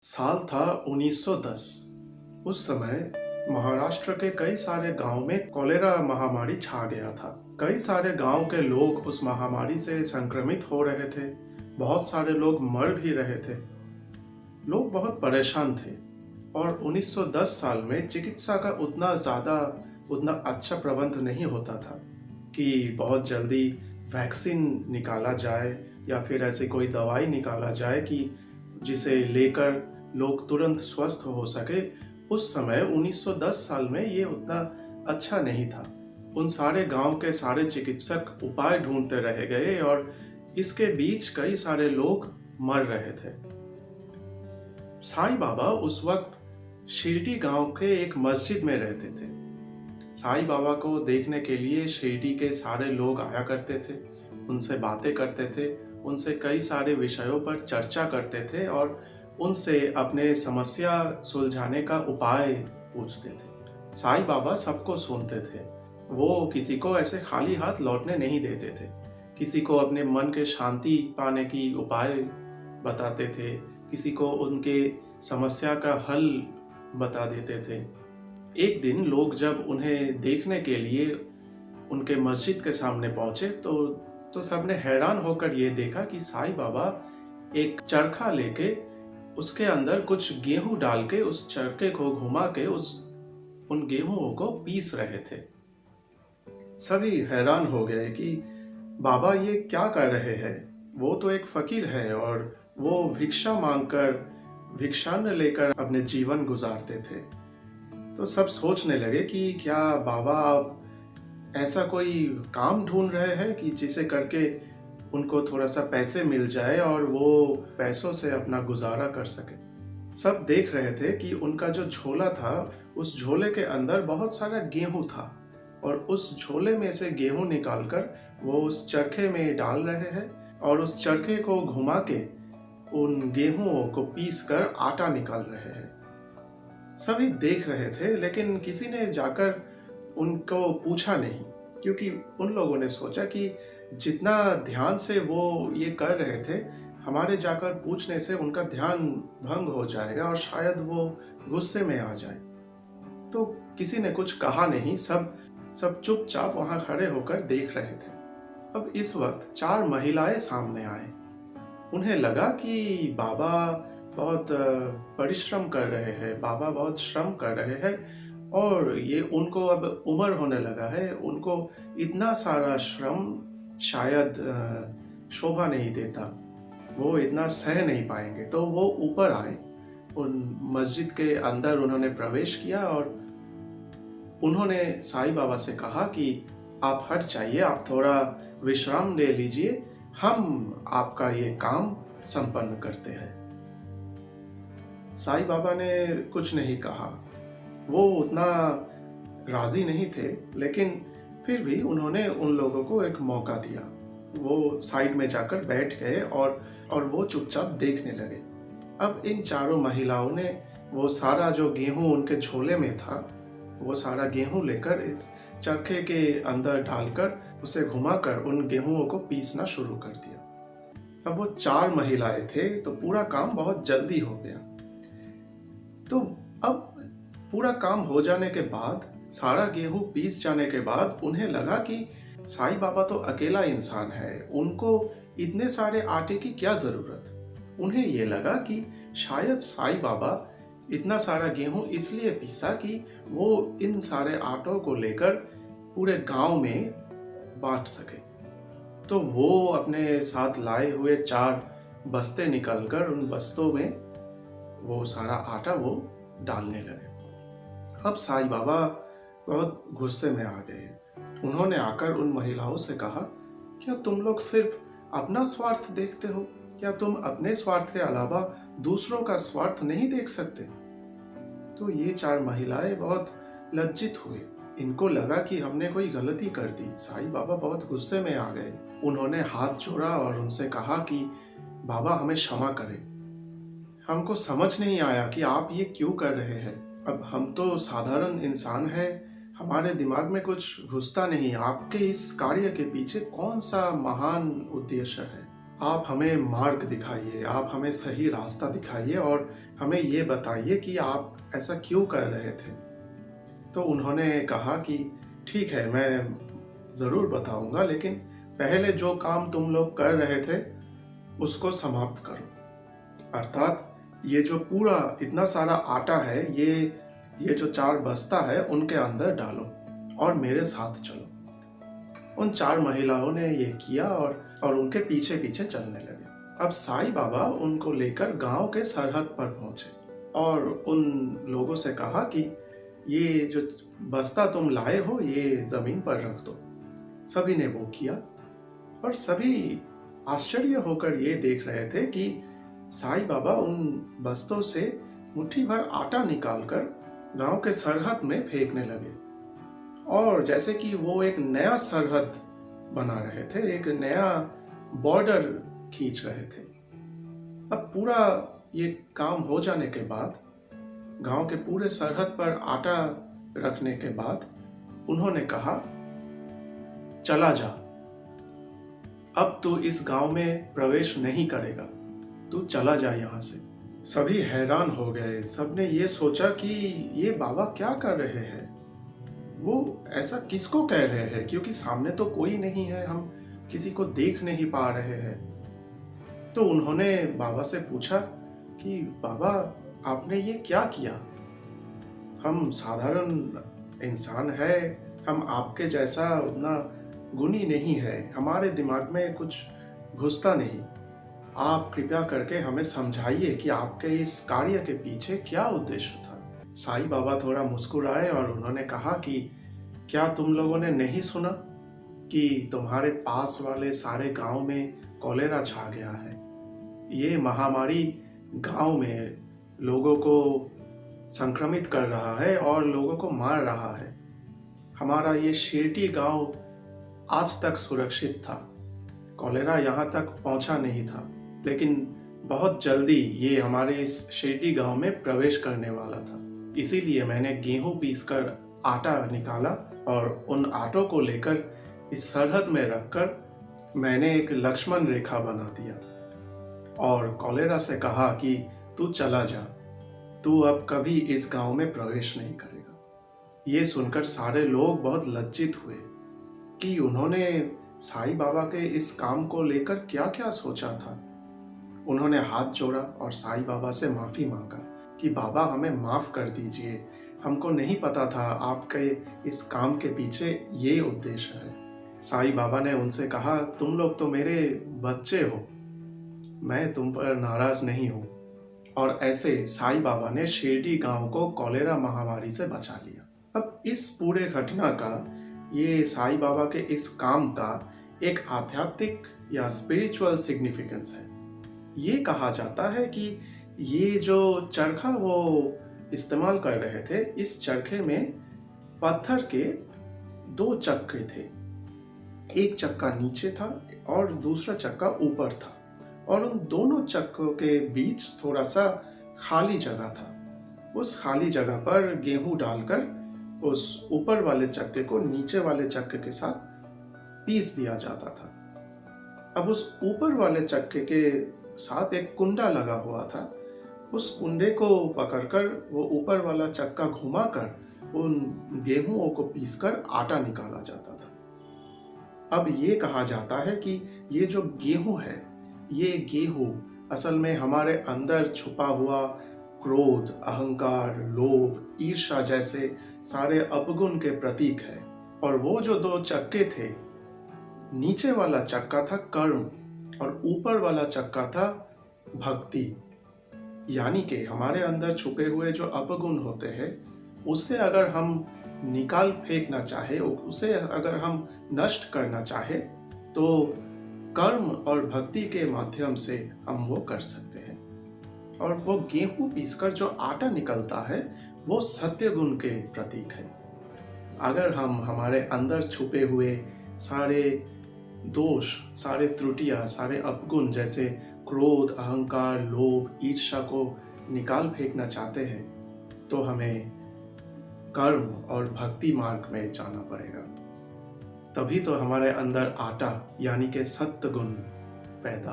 साल था 1910। उस समय महाराष्ट्र के कई सारे गांव में कॉलेरा महामारी छा गया था। कई सारे गांव के लोग उस महामारी से संक्रमित हो रहे थे। बहुत सारे लोग मर भी रहे थे। लोग बहुत परेशान थे और 1910 साल में चिकित्सा का उतना अच्छा प्रबंध नहीं होता था कि बहुत जल्दी वैक्सीन निकाला जाए या फिर ऐसी कोई दवाई निकाला जाए कि जिसे लेकर लोग तुरंत स्वस्थ हो सके। उस समय 1910 साल में ये उतना अच्छा नहीं था। उन सारे गांव के सारे चिकित्सक उपाय ढूंढते रह गए और इसके बीच कई सारे लोग मर रहे थे। साईं बाबा उस वक्त शिरडी गांव के एक मस्जिद में रहते थे। साईं बाबा को देखने के लिए शिरडी के सारे लोग आया करते थे, उनसे बातें करते थे, उनसे कई सारे विषयों पर चर्चा करते थे और उनसे अपने समस्या सुलझाने का उपाय पूछते थे। साईं बाबा सबको सुनते थे। वो किसी को ऐसे खाली हाथ लौटने नहीं देते थे। किसी को अपने मन के शांति पाने की उपाय बताते थे, किसी को उनके समस्या का हल बता देते थे। एक दिन लोग जब उन्हें देखने के लिए उनके मस्जिद के सामने पहुंचे तो सबने हैरान होकर ये देखा कि साईं बाबा एक चरखा लेके उसके अंदर कुछ गेहूं डाल के उस चरखे को घुमा के उन गेहूं को पीस रहे थे। सभी हैरान हो गए कि बाबा ये क्या कर रहे हैं। वो तो एक फकीर है और वो भिक्षान्न लेकर अपने जीवन गुजारते थे। तो सब सोचने लगे कि क्या बाबा अब ऐसा कोई काम ढूंढ रहे हैं कि जिसे करके उनको थोड़ा सा पैसे मिल जाए और वो पैसों से अपना गुजारा कर सके। सब देख रहे थे कि उनका जो झोला था, उस झोले के अंदर बहुत सारा गेहूं था और उस झोले में से गेहूं निकालकर वो उस चरखे में डाल रहे हैं और उस चरखे को घुमा के उन गेहूं को पीस कर आटा निकाल रहे हैं। सभी देख रहे थे लेकिन किसी ने जाकर उनको पूछा नहीं, क्योंकि उन लोगों ने सोचा कि जितना ध्यान से वो ये कर रहे थे, हमारे जाकर पूछने से उनका ध्यान भंग हो जाएगा और शायद वो गुस्से में आ जाए। तो किसी ने कुछ कहा नहीं। सब चुपचाप वहां खड़े होकर देख रहे थे। अब इस वक्त 4 महिलाएं सामने आए। उन्हें लगा कि बाबा बहुत परिश्रम कर रहे हैं, बाबा बहुत श्रम कर रहे हैं और ये उनको अब उम्र होने लगा है, उनको इतना सारा श्रम शायद शोभा नहीं देता, वो इतना सह नहीं पाएंगे। तो वो ऊपर आए, उन मस्जिद के अंदर उन्होंने प्रवेश किया और उन्होंने साईं बाबा से कहा कि आप हट जाइए, आप थोड़ा विश्राम ले लीजिए, हम आपका ये काम संपन्न करते हैं। साईं बाबा ने कुछ नहीं कहा। वो उतना राजी नहीं थे, लेकिन फिर भी उन्होंने उन लोगों को एक मौका दिया। वो साइड में जाकर बैठ गए और वो चुपचाप देखने लगे। अब इन चारों महिलाओं ने वो सारा जो गेहूं उनके झोले में था, वो सारा गेहूं लेकर इस चरखे के अंदर डालकर उसे घुमाकर उन गेहूं को पीसना शुरू कर दिया। अब वो 4 महिलाएं थे तो पूरा काम बहुत जल्दी हो गया। तो अब पूरा काम हो जाने के बाद, सारा गेहूं पीस जाने के बाद उन्हें लगा कि साईं बाबा तो अकेला इंसान है, उनको इतने सारे आटे की क्या जरूरत। उन्हें ये लगा कि शायद साईं बाबा इतना सारा गेहूं इसलिए पीसा कि वो इन सारे आटों को लेकर पूरे गांव में बांट सके। तो वो अपने साथ लाए हुए 4 बस्ते निकलकर उन बस्तों में वो सारा आटा वो डालने लगे। अब साईं बाबा बहुत गुस्से में आ गए। उन्होंने आकर उन महिलाओं से कहा, क्या तुम लोग सिर्फ अपना स्वार्थ देखते हो? क्या तुम अपने स्वार्थ के अलावा दूसरों का स्वार्थ नहीं देख सकते? तो ये 4 महिलाएं बहुत लज्जित हुए। इनको लगा कि हमने कोई गलती कर दी। साईं बाबा बहुत गुस्से में आ गए। उन्होंने हाथ जोड़ा और उनसे कहा कि बाबा हमें क्षमा करें, हमको समझ नहीं आया कि आप ये क्यों कर रहे हैं। अब हम तो साधारण इंसान हैं, हमारे दिमाग में कुछ घुसता नहीं। आपके इस कार्य के पीछे कौन सा महान उद्देश्य है? आप हमें मार्ग दिखाइए, आप हमें सही रास्ता दिखाइए और हमें ये बताइए कि आप ऐसा क्यों कर रहे थे। तो उन्होंने कहा कि ठीक है, मैं ज़रूर बताऊंगा, लेकिन पहले जो काम तुम लोग कर रहे थे उसको समाप्त करो। अर्थात ये जो पूरा इतना सारा आटा है, ये जो 4 बस्ता है उनके अंदर डालो और मेरे साथ चलो। उन 4 महिलाओं ने ये किया और उनके पीछे पीछे चलने लगे। अब साईं बाबा उनको लेकर गांव के सरहद पर पहुंचे और उन लोगों से कहा कि ये जो बस्ता तुम लाए हो ये जमीन पर रख दो। सभी ने वो किया और सभी आश्चर्य होकर ये देख रहे थे कि साईं बाबा उन बस्तों से मुट्ठी भर आटा निकालकर गांव के सरहद में फेंकने लगे और जैसे कि वो एक नया सरहद बना रहे थे, एक नया बॉर्डर खींच रहे थे। अब पूरा ये काम हो जाने के बाद, गांव के पूरे सरहद पर आटा रखने के बाद उन्होंने कहा, चला जा, अब तू इस गांव में प्रवेश नहीं करेगा, तू चला जा यहां से। सभी हैरान हो गए। सबने ये सोचा कि ये बाबा क्या कर रहे हैं, वो ऐसा किसको कह रहे हैं, क्योंकि सामने तो कोई नहीं है, हम किसी को देख नहीं पा रहे हैं। तो उन्होंने बाबा से पूछा कि बाबा, आपने ये क्या किया? हम साधारण इंसान है, हम आपके जैसा उतना गुणी नहीं है, हमारे दिमाग में कुछ घुसता नहीं। आप कृपया करके हमें समझाइए कि आपके इस कार्य के पीछे क्या उद्देश्य था। साईं बाबा थोड़ा मुस्कुराए और उन्होंने कहा कि क्या तुम लोगों ने नहीं सुना कि तुम्हारे पास वाले सारे गांव में कॉलेरा छा गया है? ये महामारी गांव में लोगों को संक्रमित कर रहा है और लोगों को मार रहा है। हमारा ये शेरटी गांव आज तक सुरक्षित था, कॉलेरा यहाँ तक पहुँचा नहीं था, लेकिन बहुत जल्दी ये हमारे इस शेरटी गांव में प्रवेश करने वाला था। इसीलिए मैंने गेहूं पीसकर आटा निकाला और उन आटों को लेकर इस सरहद में रखकर मैंने एक लक्ष्मण रेखा बना दिया और कॉलेरा से कहा कि तू चला जा, तू अब कभी इस गांव में प्रवेश नहीं करेगा। ये सुनकर सारे लोग बहुत लज्जित हुए कि उन्होंने साईं बाबा के इस काम को लेकर क्या क्या सोचा था। उन्होंने हाथ जोड़ा और साईं बाबा से माफी मांगा कि बाबा, हमें माफ कर दीजिए, हमको नहीं पता था आपके इस काम के पीछे ये उद्देश्य है। साईं बाबा ने उनसे कहा, तुम लोग तो मेरे बच्चे हो, मैं तुम पर नाराज नहीं हूँ। और ऐसे साईं बाबा ने शिरडी गांव को कॉलेरा महामारी से बचा लिया। अब इस पूरे घटना का, ये साईं बाबा के इस काम का एक आध्यात्मिक या स्पिरिचुअल सिग्निफिकेंस है। ये कहा जाता है कि ये जो चरखा वो इस्तेमाल कर रहे थे, इस चरखे में पत्थर के 2 चक्के थे। एक चक्का नीचे था और दूसरा चक्का ऊपर था और उन दोनों चक्कों के बीच थोड़ा सा खाली जगह था। उस खाली जगह पर गेहूं डालकर उस ऊपर वाले चक्के को नीचे वाले चक्के के साथ पीस दिया जाता था। अब उस ऊपर वाले चक्के के साथ एक कुंडा लगा हुआ था। उस कुंडे को पकड़कर वो ऊपर वाला चक्का घुमाकर उन गेहूं को पीसकर आटा निकाला जाता था। अब ये कहा जाता है कि ये जो गेहूं है, ये गेहूं असल में हमारे अंदर छुपा हुआ क्रोध, अहंकार, लोभ, ईर्ष्या जैसे सारे अपगुण के प्रतीक है। और वो जो 2 चक्के थे, नीचे वाला चक्का था कर्म और ऊपर वाला चक्का था भक्ति। यानी कि हमारे अंदर छुपे हुए जो अपगुण होते हैं, उसे अगर हम निकाल फेंकना चाहे, उसे अगर हम नष्ट करना चाहे, तो कर्म और भक्ति के माध्यम से हम वो कर सकते हैं। और वो गेहूं पीसकर जो आटा निकलता है, वो सत्य गुण के प्रतीक है। अगर हम हमारे अंदर छुपे हुए सारे दोष, सारे त्रुटियां, सारे अपगुण जैसे क्रोध, अहंकार, लोभ, ईर्ष्या को निकाल फेंकना चाहते हैं, तो हमें कर्म और भक्ति मार्ग में जाना पड़ेगा। तभी तो हमारे अंदर आटा यानी कि सत्य गुण पैदा